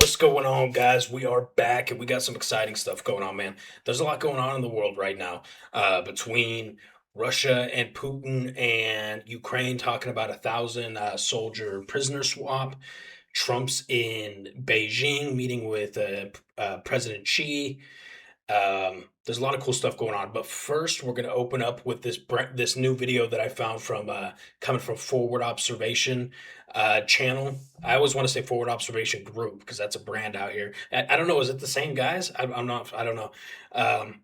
What's going on, guys? We are back and we got some exciting stuff going on, man. There's a lot going on in the world right now between Russia and Putin and Ukraine talking about 1,000 soldier prisoner swap. Trump's in Beijing meeting with President Xi. There's a lot of cool stuff going on, but first we're going to open up with this new video that I found from coming from Forward Observation channel. I always want to say Forward Observation Group because that's a brand out here. I don't know, is it the same guys? I'm not. I don't know. Um,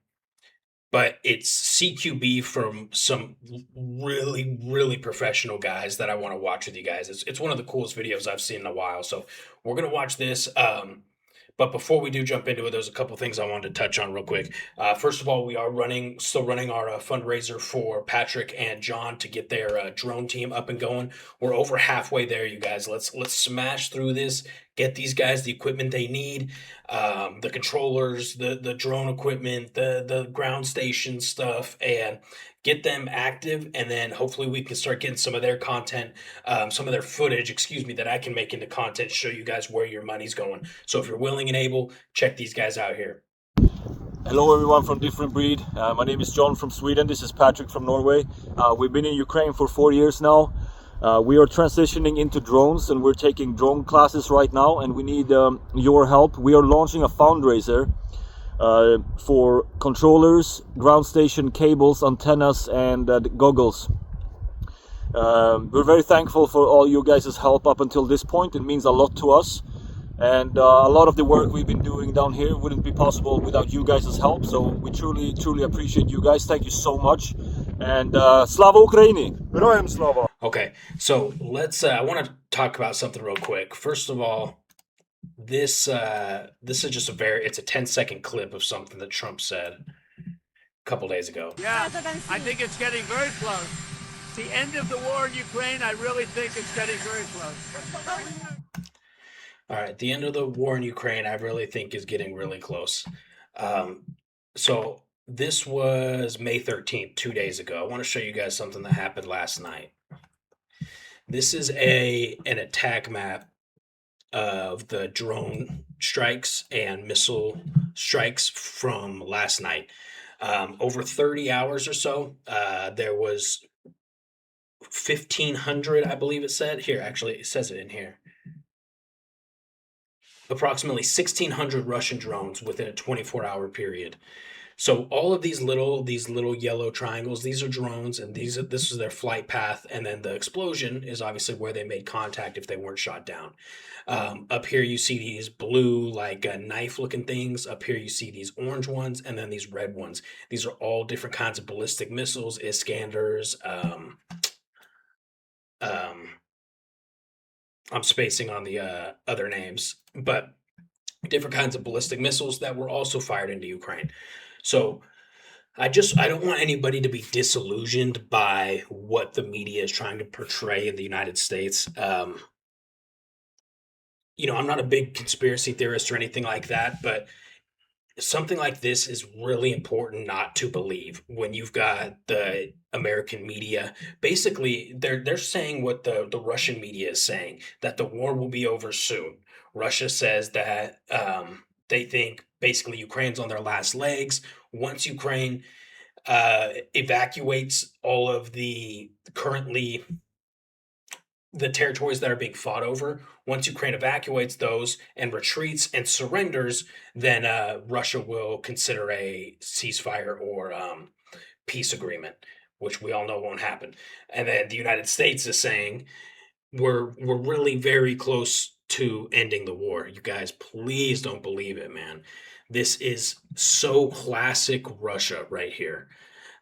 but it's CQB from some really, really professional guys that I want to watch with you guys. It's one of the coolest videos I've seen in a while. So we're gonna watch this. But before we do jump into it, there's a couple things I wanted to touch on real quick. First of all, we are still running our fundraiser for Patrick and John to get their drone team up and going. We're over halfway there, you guys. Let's smash through this. Get these guys the equipment they need, the controllers, the drone equipment, the ground station stuff, and get them active. And then hopefully we can start getting some of their content, some of their footage, excuse me, that I can make into content, show you guys where your money's going. So if you're willing and able, check these guys out here. Hello everyone from Different Breed. My name is John from Sweden. This is Patrick from Norway. We've been in Ukraine for 4 years now. We are transitioning into drones and we're taking drone classes right now, and we need your help. We are launching a fundraiser for controllers, ground station cables, antennas and goggles. We're very thankful for all you guys' help up until this point. It means a lot to us. And a lot of the work we've been doing down here wouldn't be possible without you guys' help. So we truly appreciate you guys. Thank you so much. And Slava Ukraini! Героям слава! Okay, so let's. I want to talk about something real quick. First of all, this is just it's a 10-second clip of something that Trump said a couple days ago. Yeah, I think it's getting very close. The end of the war in Ukraine, I really think it's getting very close. All right, the end of the war in Ukraine, I really think is getting really close. So this was May 13th, 2 days ago. I want to show you guys something that happened last night. This is an attack map of the drone strikes and missile strikes from last night. Over 30 hours or so, there was 1,500, I believe it said. Here, actually, it says it in here. Approximately 1,600 Russian drones within a 24-hour period. So all of these little yellow triangles, these are drones, and this is their flight path, and then the explosion is obviously where they made contact if they weren't shot down. Up here you see these blue, like knife-looking things. Up here you see these orange ones, and then these red ones. These are all different kinds of ballistic missiles, Iskanders. I'm spacing on the other names, but different kinds of ballistic missiles that were also fired into Ukraine. So I don't want anybody to be disillusioned by what the media is trying to portray in the United States. I'm not a big conspiracy theorist or anything like that, but something like this is really important not to believe when you've got the American media. Basically, they're saying what the Russian media is saying, that the war will be over soon. Russia says that they think basically Ukraine's on their last legs. Once Ukraine evacuates all of the territories that are being fought over, once Ukraine evacuates those and retreats and surrenders, then Russia will consider a ceasefire or peace agreement, which we all know won't happen. And then the United States is saying we're really very close to ending the war. You guys, please don't believe it, man. This is so classic Russia right here.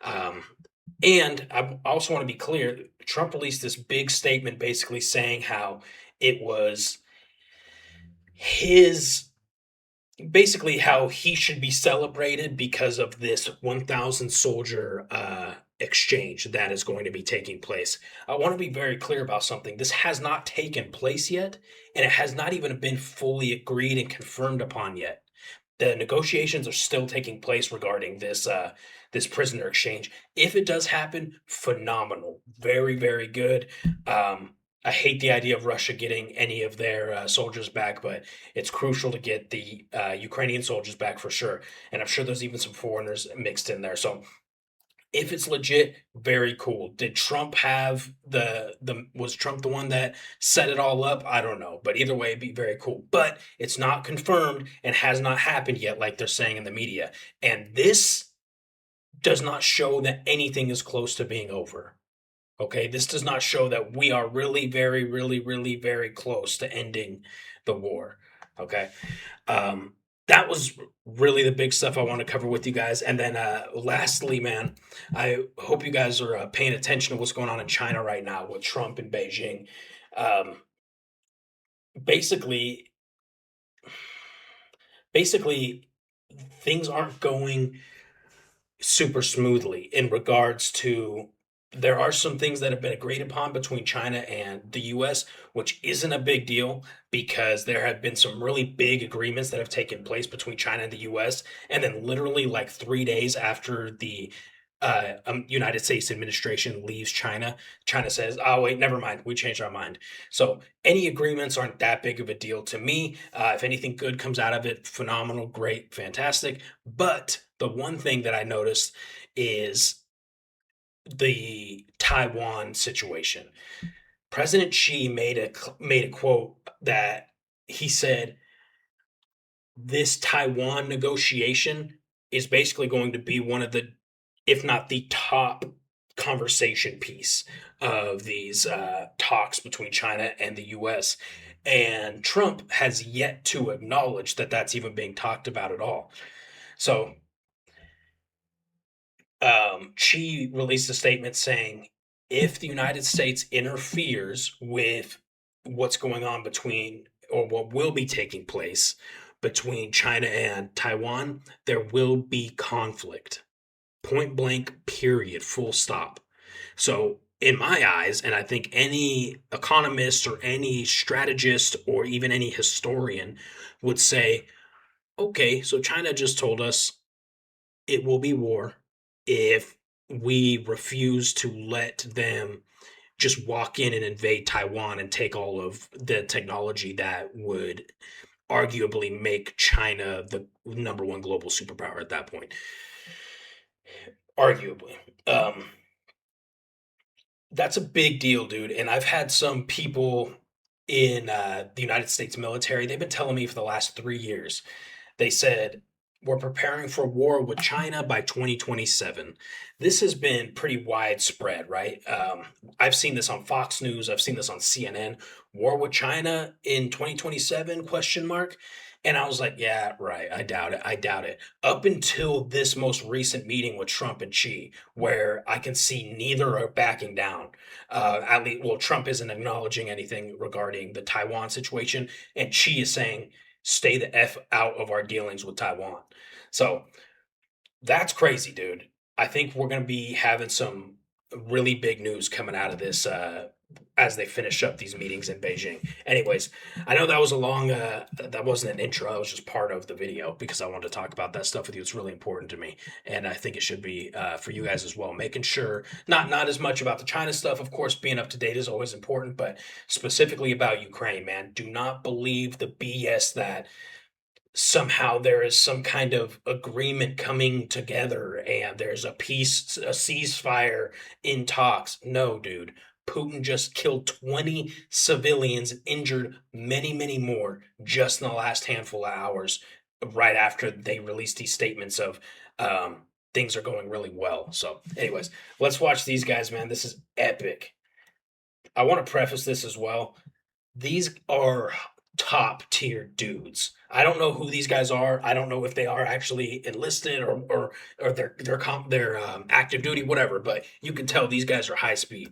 And I also want to be clear, Trump released this big statement basically saying how it was basically how he should be celebrated because of this 1,000 soldier exchange that is going to be taking place. I want to be very clear about something. This has not taken place yet, and it has not even been fully agreed and confirmed upon yet. The negotiations are still taking place regarding this prisoner exchange. If it does happen, phenomenal, very, very good. I hate the idea of Russia getting any of their soldiers back, but it's crucial to get the Ukrainian soldiers back for sure. And I'm sure there's even some foreigners mixed in there. So if it's legit, very cool. Did Trump have the was Trump the one that set it all up? I don't know. But either way, it'd be very cool. But it's not confirmed and has not happened yet, like they're saying in the media. And this does not show that anything is close to being over. Okay, this does not show that we are really, very, really, really, very close to ending the war. Okay, that was really the big stuff I want to cover with you guys. And then, lastly, man, I hope you guys are paying attention to what's going on in China right now with Trump and Beijing. Um, basically, basically, things aren't going super smoothly in regards to there are some things that have been agreed upon between China and the US, which isn't a big deal because there have been some really big agreements that have taken place between China and the US. And then, literally, like 3 days after the United States administration leaves China, China says, oh, wait, never mind. We changed our mind. So, any agreements aren't that big of a deal to me. If anything good comes out of it, phenomenal, great, fantastic. But the one thing that I noticed is the Taiwan situation. President Xi made a quote that he said this Taiwan negotiation is basically going to be one of the, if not the top conversation piece of these talks between China and the U.S. And Trump has yet to acknowledge that that's even being talked about at all. So Xi released a statement saying if the United States interferes with what's going on between, or what will be taking place between China and Taiwan, there will be conflict. Point blank, period, full stop. So, in my eyes, and I think any economist or any strategist or even any historian would say, okay, so China just told us it will be war if we refuse to let them just walk in and invade Taiwan and take all of the technology that would arguably make China the number one global superpower at that point. Arguably. That's a big deal, dude. And I've had some people in the United States military, they've been telling me for the last 3 years, they said, we're preparing for war with China by 2027. This has been pretty widespread, right? I've seen this on Fox News. I've seen this on CNN. War with China in 2027, question mark. And I was like, yeah, right. I doubt it. I doubt it. Up until this most recent meeting with Trump and Xi, where I can see neither are backing down. At least, well, Trump isn't acknowledging anything regarding the Taiwan situation, and Xi is saying, stay the F out of our dealings with Taiwan. So that's crazy, dude. I think we're going to be having some really big news coming out of this as they finish up these meetings in Beijing. Anyways, I know that was a long, that wasn't an intro. That was just part of the video because I wanted to talk about that stuff with you. It's really important to me. And I think it should be for you guys as well. Making sure, not as much about the China stuff. Of course, being up to date is always important, but specifically about Ukraine, man. Do not believe the BS that somehow there is some kind of agreement coming together and there's a ceasefire in talks. No, dude. Putin just killed 20 civilians and injured many, many more just in the last handful of hours right after they released these statements of things are going really well. So, anyways, let's watch these guys, man. This is epic. I want to preface this as well. These are top tier dudes. I don't know who these guys are. I don't know if they are actually enlisted or they're active duty, whatever. But you can tell these guys are high speed.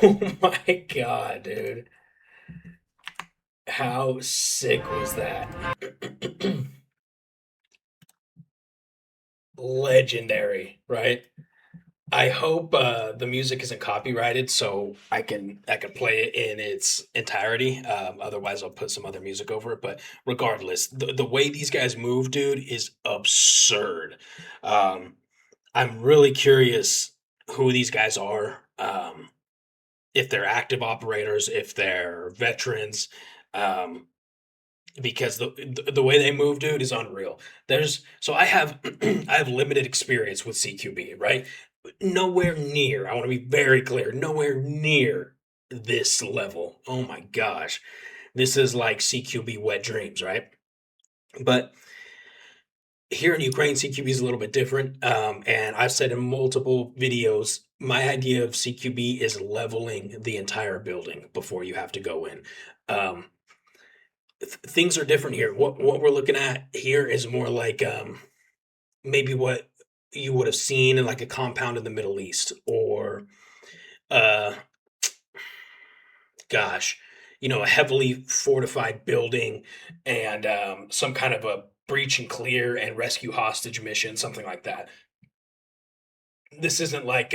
Oh my god, dude. How sick was that? Legendary, right? I hope the music isn't copyrighted, so I can play it in its entirety. Otherwise, I'll put some other music over it. But regardless, the way these guys move, dude, is absurd. Um, I'm really curious who these guys are. If they're active operators, if they're veterans, um, because the way they move, dude, is unreal. There's so I have I have limited experience with CQB, right? Nowhere near. I want to be very clear. Nowhere near this level. Oh my gosh, this is like CQB wet dreams, right? But here in Ukraine, CQB is a little bit different. And I've said in multiple videos, my idea of CQB is leveling the entire building before you have to go in. Um, Things are different here. What we're looking at here is more like maybe what you would have seen in like a compound in the Middle East, or uh, gosh, a heavily fortified building, and some kind of a breach and clear and rescue hostage mission, something like that. This isn't like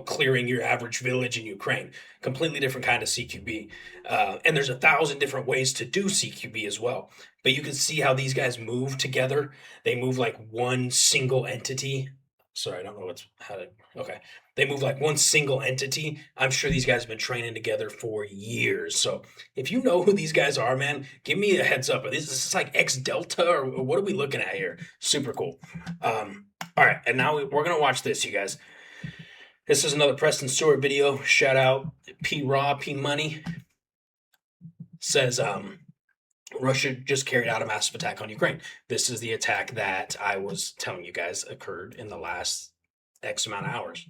clearing your average village in Ukraine. Completely different kind of CQB, and there's 1,000 different ways to do CQB as well. But you can see how these guys move together. They move like one single entity. Sorry, I don't know how to. Okay, they move like one single entity. I'm sure these guys have been training together for years. So if you know who these guys are, man, give me a heads up. Is this like X Delta, or what are we looking at here? Super cool. All right, and now we're gonna watch this, you guys. This is another Preston Stewart video. Shout out P Raw, P Money. Says Russia just carried out a massive attack on Ukraine. This is the attack that I was telling you guys occurred in the last X amount of hours.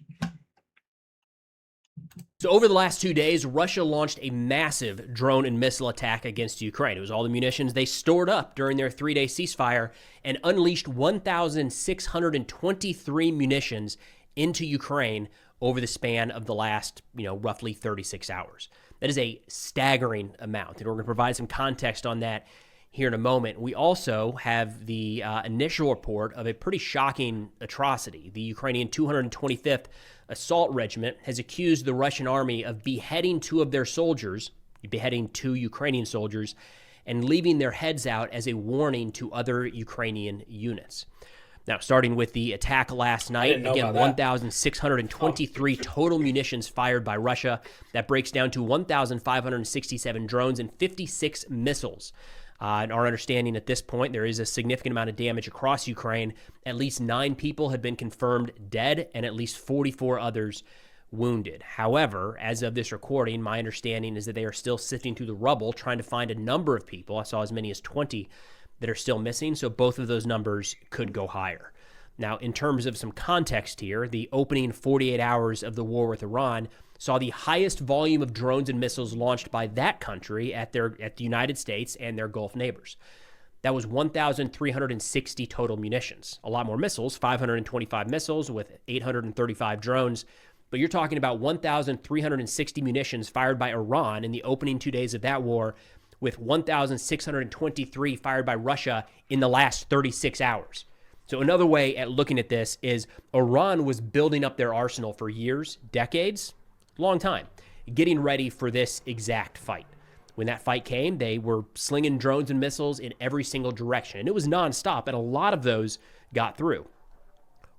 So over the last 2 days, Russia launched a massive drone and missile attack against Ukraine. It was all the munitions they stored up during their 3-day ceasefire and unleashed 1,623 munitions into Ukraine over the span of the last, roughly 36 hours. That is a staggering amount. And we're going to provide some context on that here in a moment. We also have the initial report of a pretty shocking atrocity. The Ukrainian 225th Assault Regiment has accused the Russian army of beheading 2 of their soldiers, beheading 2 Ukrainian soldiers, and leaving their heads out as a warning to other Ukrainian units. Now, starting with the attack last night, again, 1,623 total munitions fired by Russia. That breaks down to 1,567 drones and 56 missiles. In our understanding at this point, there is a significant amount of damage across Ukraine. At least 9 people have been confirmed dead and at least 44 others wounded. However, as of this recording, my understanding is that they are still sifting through the rubble, trying to find a number of people. I saw as many as 20 that are still missing, so both of those numbers could go higher. Now, in terms of some context here, the opening 48 hours of the war with Iran saw the highest volume of drones and missiles launched by that country at the United States and their Gulf neighbors. That was 1,360 total munitions. A lot more missiles, 525 missiles with 835 drones. But you're talking about 1,360 munitions fired by Iran in the opening 2 days of that war, with 1,623 fired by Russia in the last 36 hours. So another way at looking at this is Iran was building up their arsenal for years, decades, long time, getting ready for this exact fight. When that fight came, they were slinging drones and missiles in every single direction. And it was nonstop, and a lot of those got through.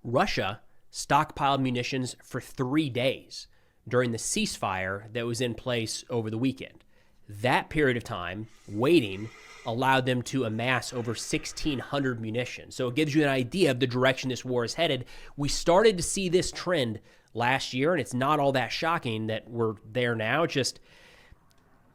Russia stockpiled munitions for 3 days during the ceasefire that was in place over the weekend. That period of time, waiting, allowed them to amass over 1,600 munitions. So it gives you an idea of the direction this war is headed. We started to see this trend last year, and it's not all that shocking that we're there now.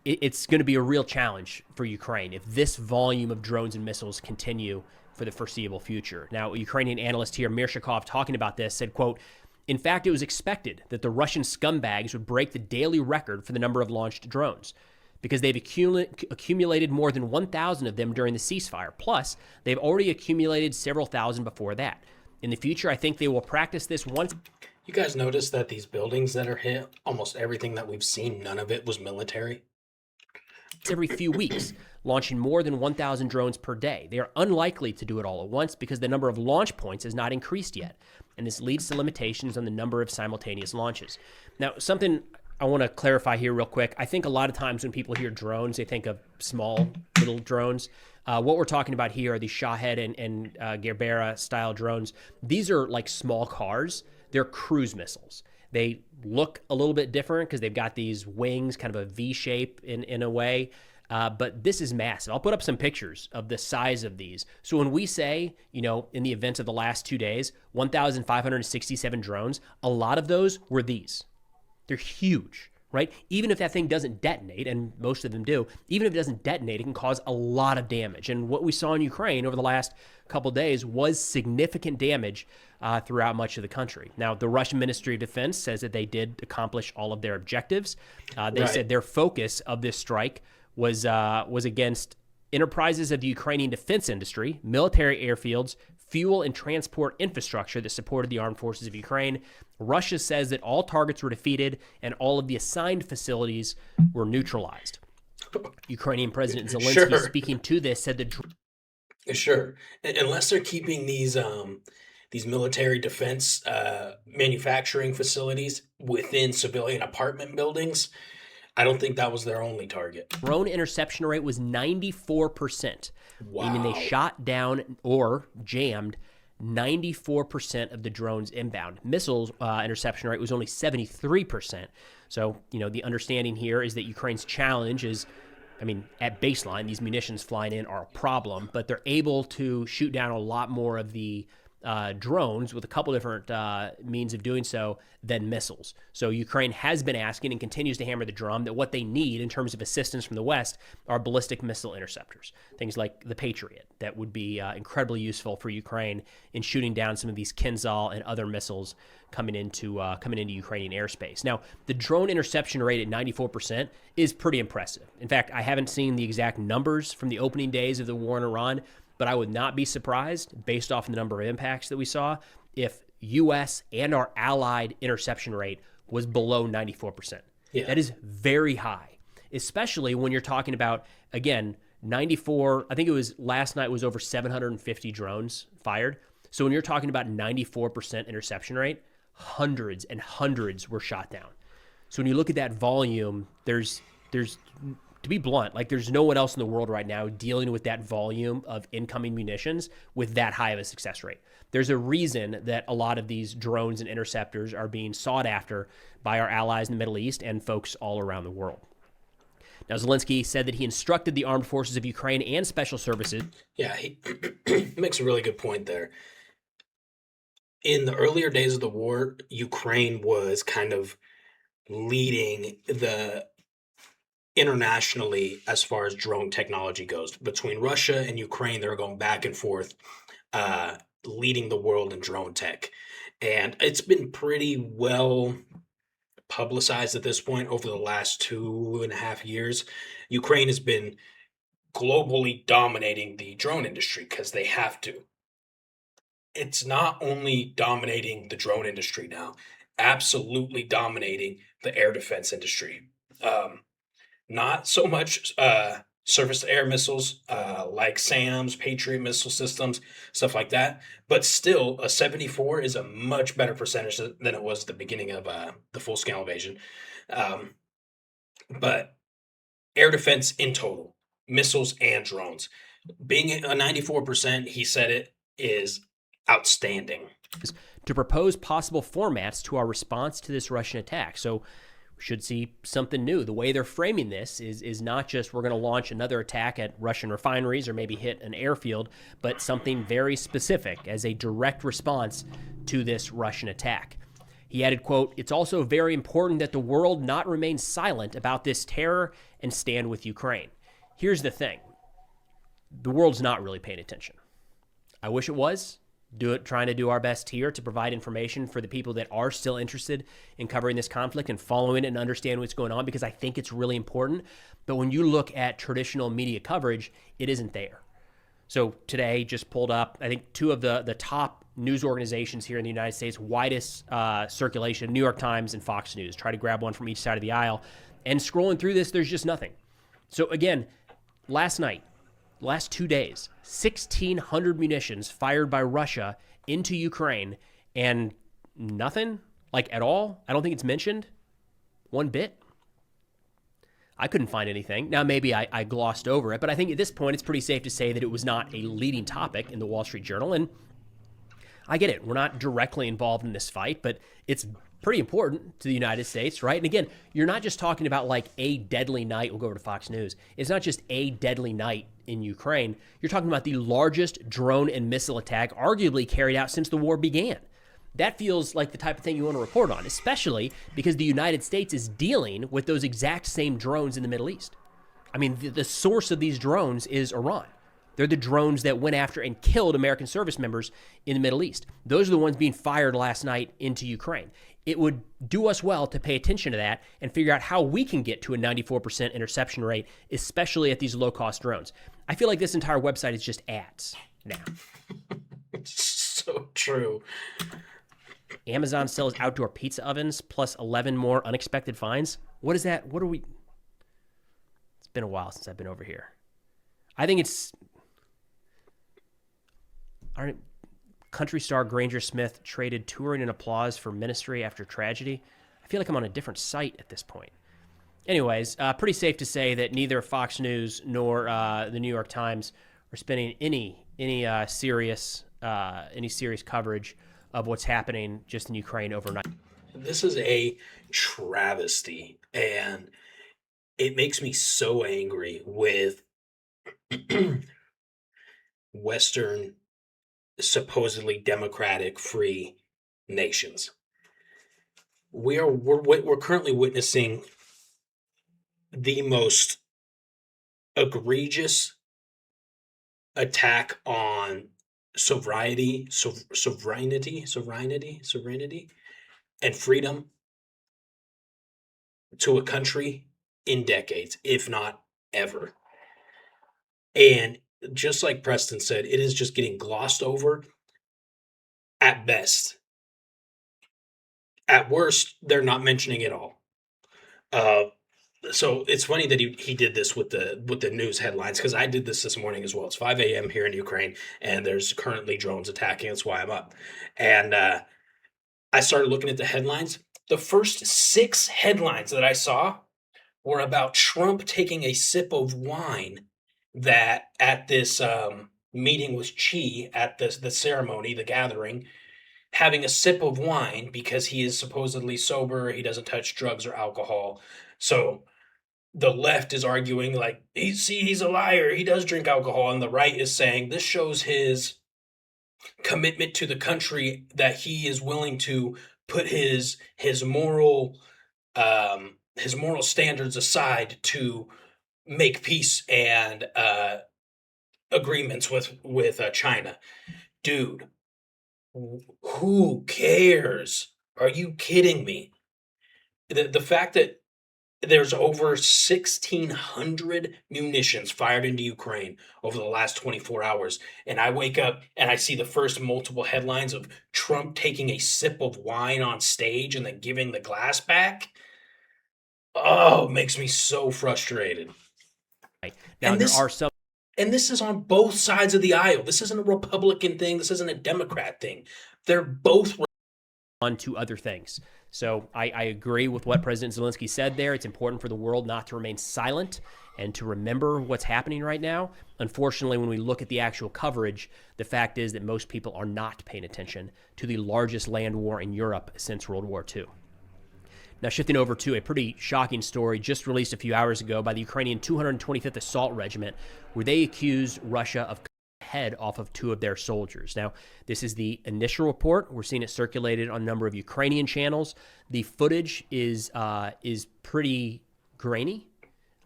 It's going to be a real challenge for Ukraine if this volume of drones and missiles continue for the foreseeable future. Now, a Ukrainian analyst here, Mirshakov, talking about this, said, quote, "In fact, it was expected that the Russian scumbags would break the daily record for the number of launched drones, because they've accumulated more than 1,000 of them during the ceasefire. Plus, they've already accumulated several thousand before that. In the future, I think they will practice this once." You guys notice that these buildings that are hit, almost everything that we've seen, none of it was military? Every few weeks, launching more than 1,000 drones per day. They are unlikely to do it all at once because the number of launch points has not increased yet, and this leads to limitations on the number of simultaneous launches. Now, something I want to clarify here real quick. I think a lot of times when people hear drones, they think of small little drones. What we're talking about here are the Shahed and Gerbera style drones. These are like small cars. They're cruise missiles. They look a little bit different because they've got these wings, kind of a V shape in a way. But this is massive. I'll put up some pictures of the size of these. So when we say, in the events of the last 2 days, 1,567 drones, a lot of those were these. They're huge, right? Even if that thing doesn't detonate, and most of them do, even if it doesn't detonate, it can cause a lot of damage. And what we saw in Ukraine over the last couple of days was significant damage throughout much of the country. Now, the Russian Ministry of Defense says that they did accomplish all of their objectives. They said their focus of this strike was against enterprises of the Ukrainian defense industry, military airfields, fuel and transport infrastructure that supported the armed forces of Ukraine. Russia says that all targets were defeated and all of the assigned facilities were neutralized. Ukrainian President Zelensky, speaking to this, said that Sure. Unless they're keeping these military defense manufacturing facilities within civilian apartment buildings, I don't think that was their only target. Drone interception rate was 94%, Wow. meaning they shot down or jammed 94% of the drones inbound. Missiles interception rate was only 73%. So, the understanding here is that Ukraine's challenge is, at baseline, these munitions flying in are a problem, but they're able to shoot down a lot more of the drones with a couple different means of doing so than missiles. So Ukraine has been asking and continues to hammer the drum that what they need in terms of assistance from the West are ballistic missile interceptors, things like the Patriot that would be incredibly useful for Ukraine in shooting down some of these Kinzhal and other missiles coming into Ukrainian airspace. Now, the drone interception rate at 94% is pretty impressive. In fact, I haven't seen the exact numbers from the opening days of the war in Iran, but I would not be surprised, based off the number of impacts that we saw, if U.S. and our allied interception rate was below 94%. Yeah. That is very high, especially when you're talking about, again, 94, I think it was last night was over 750 drones fired. So when you're talking about 94% interception rate, hundreds and hundreds were shot down. So when you look at that volume, there's to be blunt, there's no one else in the world right now dealing with that volume of incoming munitions with that high of a success rate. There's a reason that a lot of these drones and interceptors are being sought after by our allies in the Middle East and folks all around the world. Now, Zelensky said that he instructed the armed forces of Ukraine and special services. Yeah, he makes a really good point there. In the earlier days of the war, Ukraine was kind of leading the internationally as far as drone technology goes. Between Russia and Ukraine, they were going back and forth, leading the world in drone tech. And it's been pretty well publicized at this point over the last 2.5 years. Ukraine has been globally dominating the drone industry because they have to. It's not only dominating the drone industry now, absolutely dominating the air defense industry. Not so much surface-to-air missiles like SAMs, Patriot missile systems, stuff like that. But still, a 74 is a much better percentage than it was at the beginning of the full-scale invasion. But air defense in total, missiles and drones, being a 94%, he said it, is outstanding. To propose possible formats to our response to this Russian attack. So we should see something new. The way they're framing this is not just we're going to launch another attack at Russian refineries or maybe hit an airfield, but something very specific as a direct response to this Russian attack. He added, quote, "It's also very important that the world not remain silent about this terror and stand with Ukraine." Here's the thing. The world's not really paying attention. I wish it was. Trying to do our best here to provide information for the people that are still interested in covering this conflict and following it and understand what's going on, because I think it's really important. But when you look at traditional media coverage, it isn't there. So today just pulled up, I think, two of the top news organizations here in the United States, widest circulation, New York Times and Fox News. Try to grab one from each side of the aisle. And scrolling through this, there's just nothing. So again, last 2 days, 1,600 munitions fired by Russia into Ukraine, and nothing, like at all. I don't think it's mentioned one bit. I couldn't find anything. Now, maybe I glossed over it, but I think at this point, it's pretty safe to say that it was not a leading topic in the Wall Street Journal. And I get it. We're not directly involved in this fight, but it's pretty important to the United States, right? And again, you're not just talking about like a deadly night. We'll go over to Fox News. It's not just a deadly night in Ukraine. You're talking about the largest drone and missile attack arguably carried out since the war began. That feels like the type of thing you want to report on, especially because the United States is dealing with those exact same drones in the Middle East. I mean, the source of these drones is Iran. They're the drones that went after and killed American service members in the Middle East. Those are the ones being fired last night into Ukraine. It would do us well to pay attention to that and figure out how we can get to a 94% interception rate, especially at these low-cost drones. I feel like this entire website is just ads now. So true. Amazon sells outdoor pizza ovens plus 11 more unexpected finds. What is that? What are we? It's been a while since I've been over here. I think it's... Aren't country star Granger Smith traded touring and applause for ministry after tragedy? I feel like I'm on a different site at this point. Anyways, pretty safe to say that neither Fox News nor the New York Times are spending any serious coverage of what's happening just in Ukraine overnight. This is a travesty, and it makes me so angry with Western, supposedly democratic, free nations. We're currently witnessing the most egregious attack on sovereignty, and freedom to a country in decades, if not ever. And just like Preston said, it is just getting glossed over at best. At worst, they're not mentioning it all. So it's funny that he did this with the news headlines, because I did this morning as well. It's 5 a.m. here in Ukraine, and there's currently drones attacking. That's why I'm up. And I started looking at the headlines. The first 6 headlines that I saw were about Trump taking a sip of wine that at this meeting with Xi at the ceremony, the gathering, having a sip of wine because he is supposedly sober. He doesn't touch drugs or alcohol. So the left is arguing like, he's a liar. He does drink alcohol. And the right is saying this shows his commitment to the country, that he is willing to put his moral standards aside to make peace and agreements with China. Dude, who cares? Are you kidding me? The fact that there's over 1,600 munitions fired into Ukraine over the last 24 hours. And I wake up and I see the first multiple headlines of Trump taking a sip of wine on stage and then giving the glass back. Oh, it makes me so frustrated. Right. Now, there are some. And this is on both sides of the aisle. This isn't a Republican thing. This isn't a Democrat thing. They're both on to other things. So I agree with what President Zelensky said there. It's important for the world not to remain silent and to remember what's happening right now. Unfortunately, when we look at the actual coverage, the fact is that most people are not paying attention to the largest land war in Europe since World War II. Now, shifting over to a pretty shocking story just released a few hours ago by the Ukrainian 225th Assault Regiment, where they accused Russia of cutting the head off of 2 of their soldiers. Now, this is the initial report. We're seeing it circulated on a number of Ukrainian channels. The footage is pretty grainy.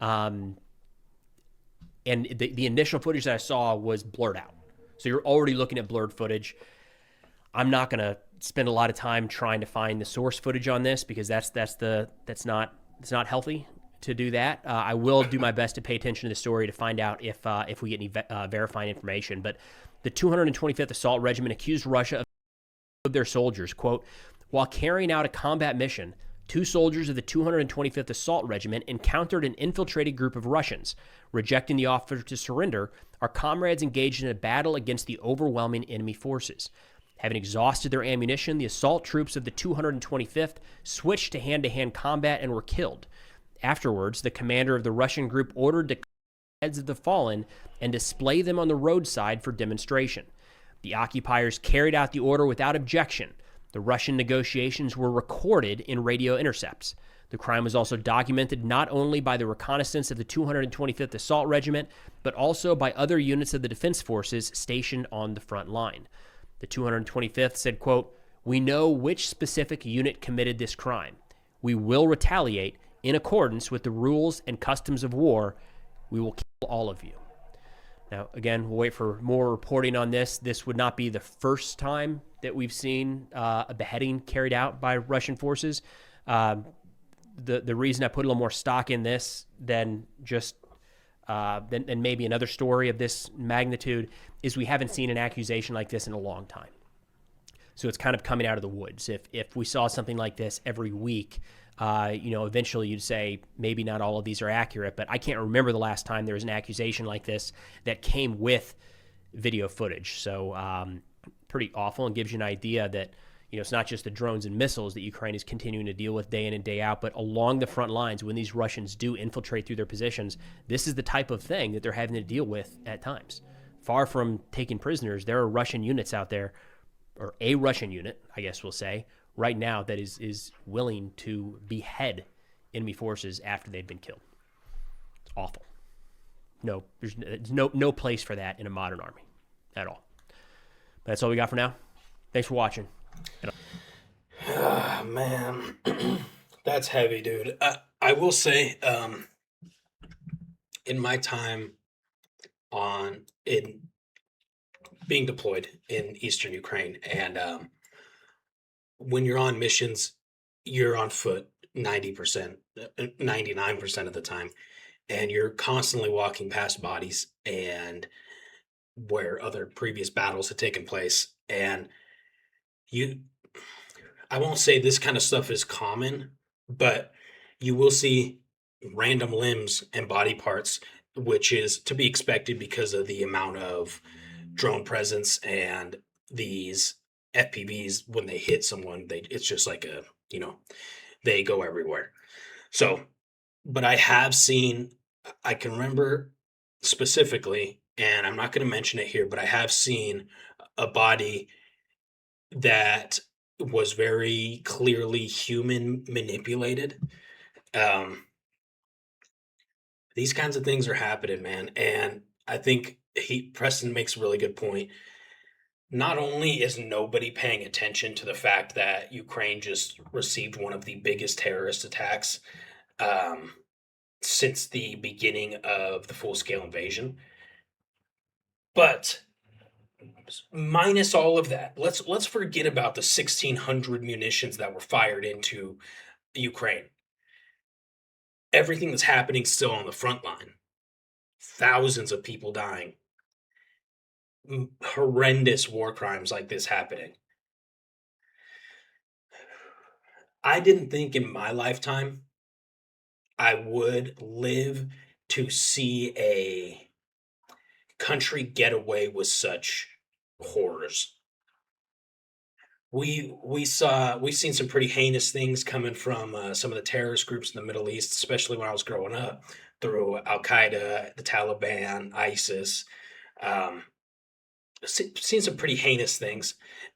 And the initial footage that I saw was blurred out. So you're already looking at blurred footage. I'm not going to spend a lot of time trying to find the source footage on this, because that's not healthy to do that. I will do my best to pay attention to the story to find out if we get any verifying information. But the 225th Assault Regiment accused Russia of their soldiers, quote, while carrying out a combat mission, 2 soldiers of the 225th Assault Regiment encountered an infiltrated group of Russians. Rejecting the offer to surrender, our comrades engaged in a battle against the overwhelming enemy forces. Having exhausted their ammunition, the assault troops of the 225th switched to hand-to-hand combat and were killed. Afterwards, the commander of the Russian group ordered to cut the heads of the fallen and display them on the roadside for demonstration. The occupiers carried out the order without objection. The Russian negotiations were recorded in radio intercepts. The crime was also documented not only by the reconnaissance of the 225th Assault Regiment, but also by other units of the defense forces stationed on the front line. The 225th said, quote, we know which specific unit committed this crime. We will retaliate in accordance with the rules and customs of war. We will kill all of you. Now, again, we'll wait for more reporting on this. This would not be the first time that we've seen a beheading carried out by Russian forces. The reason I put a little more stock in this than just than maybe another story of this magnitude is we haven't seen an accusation like this in a long time. So it's kind of coming out of the woods. If we saw something like this every week, eventually you'd say maybe not all of these are accurate, but I can't remember the last time there was an accusation like this that came with video footage. So pretty awful, and gives you an idea that, it's not just the drones and missiles that Ukraine is continuing to deal with day in and day out, but along the front lines, when these Russians do infiltrate through their positions, this is the type of thing that they're having to deal with at times. Far from taking prisoners, there are Russian units out there, or a Russian unit, I guess we'll say, right now that is willing to behead enemy forces after they've been killed. It's awful. No, there's no place for that in a modern army at all. But that's all we got for now. Thanks for watching. Man, that's heavy, dude. I will say, in my time in being deployed in Eastern Ukraine, and when you're on missions, you're on foot 90%, 99% of the time, and you're constantly walking past bodies and where other previous battles had taken place, and I won't say this kind of stuff is common, but you will see random limbs and body parts, which is to be expected because of the amount of drone presence and these FPVs. When they hit someone, it's just like they go everywhere. So, but I can remember specifically, and I'm not going to mention it here, but I have seen a body that was very clearly human manipulated. These kinds of things are happening, man. And I think Preston makes a really good point. Not only is nobody paying attention to the fact that Ukraine just received one of the biggest terrorist attacks since the beginning of the full-scale invasion, but minus all of that, let's forget about the 1,600 munitions that were fired into Ukraine. Everything that's happening still on the front line. Thousands of people dying. Horrendous war crimes like this happening. I didn't think in my lifetime I would live to see a country get away with such horrors. We've seen some pretty heinous things coming from some of the terrorist groups in the Middle East, especially when I was growing up, through Al Qaeda, the Taliban, ISIS. Seen some pretty heinous things,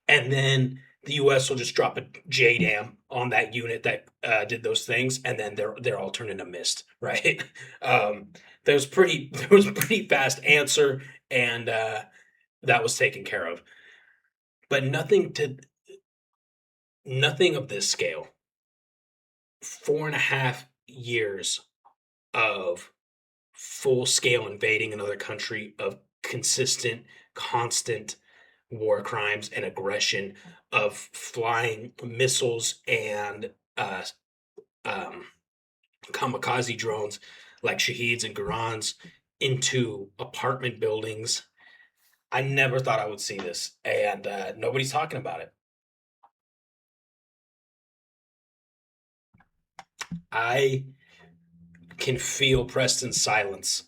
and then the U.S. will just drop a JDAM on that unit that did those things, and then they're all turned into mist, right? There was pretty fast answer, and that was taken care of. But nothing of this scale. 4.5 years of full-scale invading another country, of consistent, constant war crimes and aggression, of flying missiles and kamikaze drones like Shaheeds and Garans into apartment buildings. I never thought I would see this, and nobody's talking about it. I can feel Preston's silence.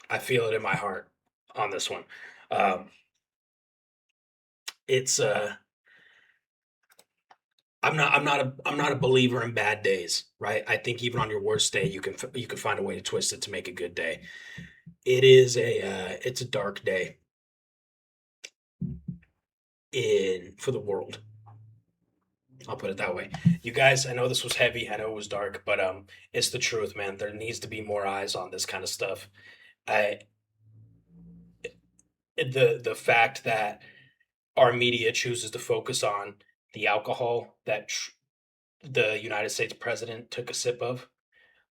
I feel it in my heart on this one. Um, it's I'm not a believer in bad days, right? I think even on your worst day, you can find a way to twist it to make a good day. It's a dark day in for the world. I'll put it that way. You guys, I know this was heavy. I know it was dark, but it's the truth, man. There needs to be more eyes on this kind of stuff. I the fact that our media chooses to focus on the alcohol that the United States president took a sip of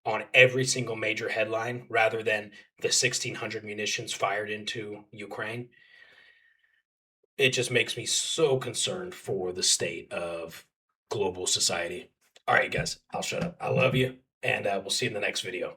on every single major headline rather than the 1,600 munitions fired into Ukraine. It just makes me so concerned for the state of global society. All right, guys, I'll shut up. I love you, and we'll see you in the next video.